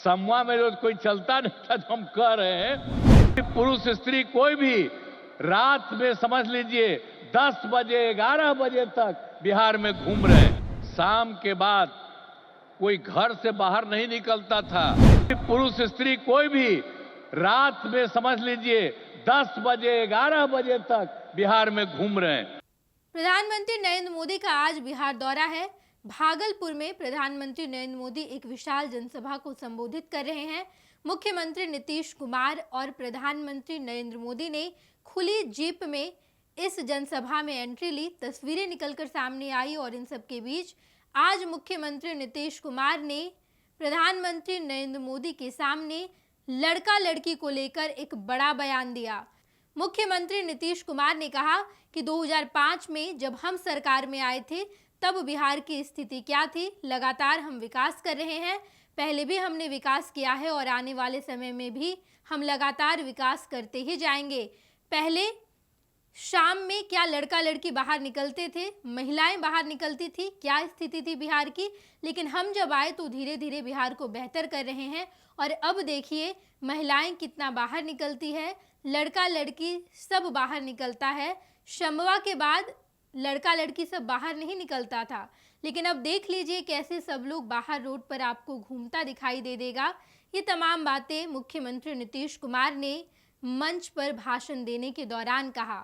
समूह में जो कोई चलता नहीं था, जो हम कह रहे हैं, पुरुष स्त्री कोई भी रात में समझ लीजिए 10 बजे 11 बजे तक बिहार में घूम रहे हैं। शाम के बाद कोई घर से बाहर नहीं निकलता था। पुरुष स्त्री कोई भी रात में समझ लीजिए 10 बजे 11 बजे तक बिहार में घूम रहे हैं। प्रधानमंत्री नरेंद्र मोदी का आज बिहार दौरा है। भागलपुर में प्रधानमंत्री नरेंद्र मोदी एक विशाल जनसभा को संबोधित कर रहे हैं। मुख्यमंत्री नीतीश कुमार और प्रधानमंत्री नरेंद्र मोदी ने खुली जीप में इस जनसभा में एंट्री ली। तस्वीरें निकलकर सामने आई और इन सब के बीच आज मुख्यमंत्री नीतीश कुमार ने प्रधानमंत्री नरेंद्र मोदी के सामने लड़का लड़की को लेकर एक बड़ा बयान दिया। मुख्यमंत्री नीतीश कुमार ने कहा कि 2005 में जब हम सरकार में आए थे तब बिहार की स्थिति क्या थी। लगातार हम विकास कर रहे हैं, पहले भी हमने विकास किया है और आने वाले समय में भी हम लगातार विकास करते ही जाएंगे। पहले शाम में क्या लड़का लड़की बाहर निकलते थे, महिलाएं बाहर निकलती थी, क्या स्थिति थी बिहार की, लेकिन हम जब आए तो धीरे धीरे बिहार को बेहतर कर रहे हैं। और अब देखिए महिलाएं कितना बाहर निकलती है, लड़का लड़की सब बाहर निकलता है। शंबवा के बाद लड़का लड़की सब बाहर नहीं निकलता था, लेकिन अब देख लीजिए कैसे सब लोग बाहर रोड पर आपको घूमता दिखाई दे देगा। ये तमाम बातें मुख्यमंत्री नीतीश कुमार ने मंच पर भाषण देने के दौरान कहा।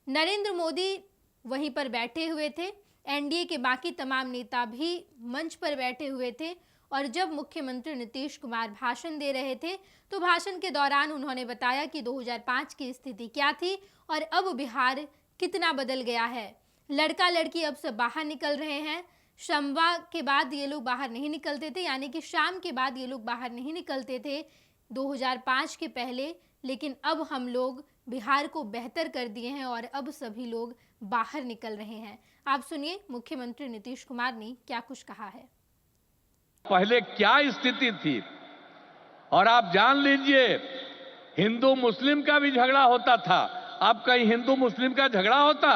नरेंद्र मोदी वहीं पर बैठे हुए थे, एनडीए के बाकी तमाम नेता भी मंच पर बैठे हुए थे और जब मुख्यमंत्री नीतीश कुमार भाषण दे रहे थे तो भाषण के दौरान उन्होंने बताया कि 2005 की स्थिति क्या थी और अब बिहार कितना बदल गया है। लड़का लड़की अब सब बाहर निकल रहे हैं। शंबा के बाद ये लोग बाहर नहीं निकलते थे, यानी कि शाम के बाद ये लोग बाहर नहीं निकलते थे 2005 के पहले, लेकिन अब हम लोग बिहार को बेहतर कर दिए हैं और अब सभी लोग बाहर निकल रहे हैं। आप सुनिए मुख्यमंत्री नीतीश कुमार ने क्या कुछ कहा है। पहले क्या स्थिति थी और आप जान लीजिए हिंदू मुस्लिम का भी झगड़ा होता था। अब कहीं हिंदू मुस्लिम का झगड़ा होता?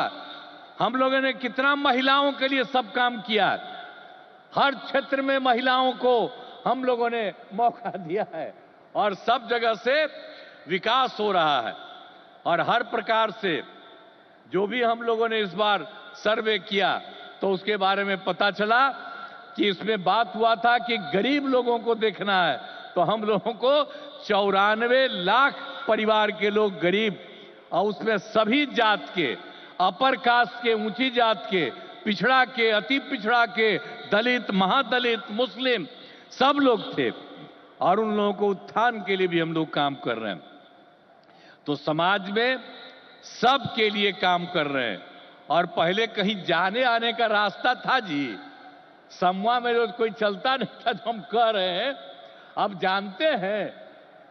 हम लोगों ने कितना महिलाओं के लिए सब काम किया, हर क्षेत्र में महिलाओं को हम लोगों ने मौका दिया है और सब जगह से विकास हो रहा है। और हर प्रकार से जो भी हम लोगों ने इस बार सर्वे किया तो उसके बारे में पता चला कि इसमें बात हुआ था कि गरीब लोगों को देखना है, तो हम लोगों को 94 लाख परिवार के लोग गरीब, और उसमें सभी जात के, अपर कास्ट के, ऊंची जात के, पिछड़ा के, अति पिछड़ा के, दलित, महादलित, मुस्लिम सब लोग थे और उन लोगों को उत्थान के लिए भी हम लोग काम कर रहे हैं। तो समाज में सब के लिए काम कर रहे हैं और पहले कहीं जाने आने का रास्ता था जी, समूह में जो कोई चलता नहीं था, जो हम कह रहे हैं। अब जानते हैं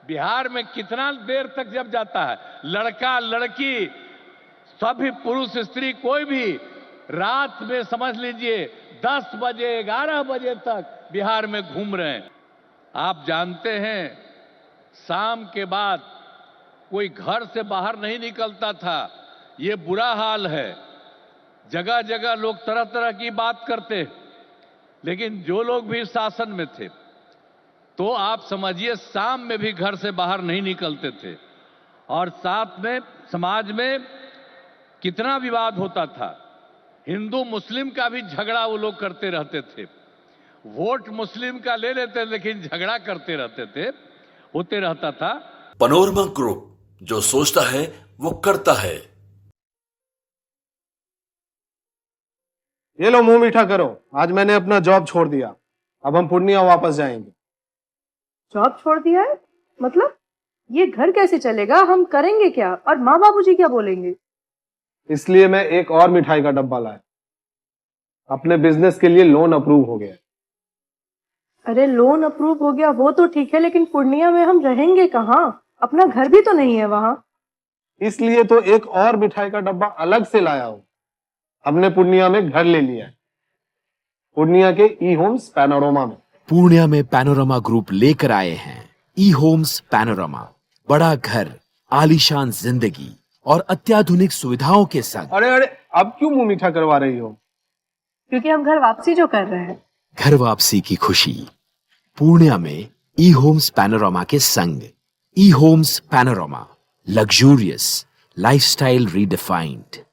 बिहार में कितना देर तक जब जाता है, लड़का लड़की सभी पुरुष स्त्री कोई भी रात में समझ लीजिए 10 बजे 11 बजे तक बिहार में घूम रहे हैं। आप जानते हैं शाम के बाद कोई घर से बाहर नहीं निकलता था। ये बुरा हाल है, जगह जगह लोग तरह तरह की बात करते, लेकिन जो लोग भी शासन में थे तो आप समझिए शाम में भी घर से बाहर नहीं निकलते थे और साथ में समाज में कितना विवाद होता था। हिंदू मुस्लिम का भी झगड़ा वो लोग करते रहते थे, वोट मुस्लिम का ले लेते लेकिन झगड़ा करते रहते थे, होते रहता था। पैनोरमा ग्रुप, जो सोचता है वो करता है। ये लो मुंह मीठा करो, आज मैंने अपना जॉब छोड़ दिया, अब हम पूर्णिया वापस जाएंगे। जॉब छोड़ दिया है? मतलब ये घर कैसे चलेगा, हम करेंगे क्या और माँ बाबूजी क्या बोलेंगे? इसलिए मैं एक और मिठाई का डब्बा लाया, अपने बिजनेस के लिए लोन अप्रूव हो गया। अरे लोन अप्रूव हो गया वो तो ठीक है, लेकिन पूर्णिया में हम रहेंगे कहाँ? अपना घर भी तो नहीं है वहां। इसलिए तो एक और मिठाई का डब्बा अलग से लाया हूं। हमने पूर्णिया में घर ले लिया है, पूर्णिया के ई होम्स पैनोरमा में। पूर्णिया में पैनोरमा ग्रुप लेकर आए हैं ई होम्स पैनोरमा। बड़ा घर, आलीशान जिंदगी और अत्याधुनिक सुविधाओं के संग। अरे अब क्यों मुंह मीठा करवा रही हो? क्योंकि हम घर वापसी जो कर रहे हैं। घर वापसी की खुशी पूर्णिया में ई होम्स पैनोरामा के संग। ई Homes Panorama, luxurious lifestyle redefined.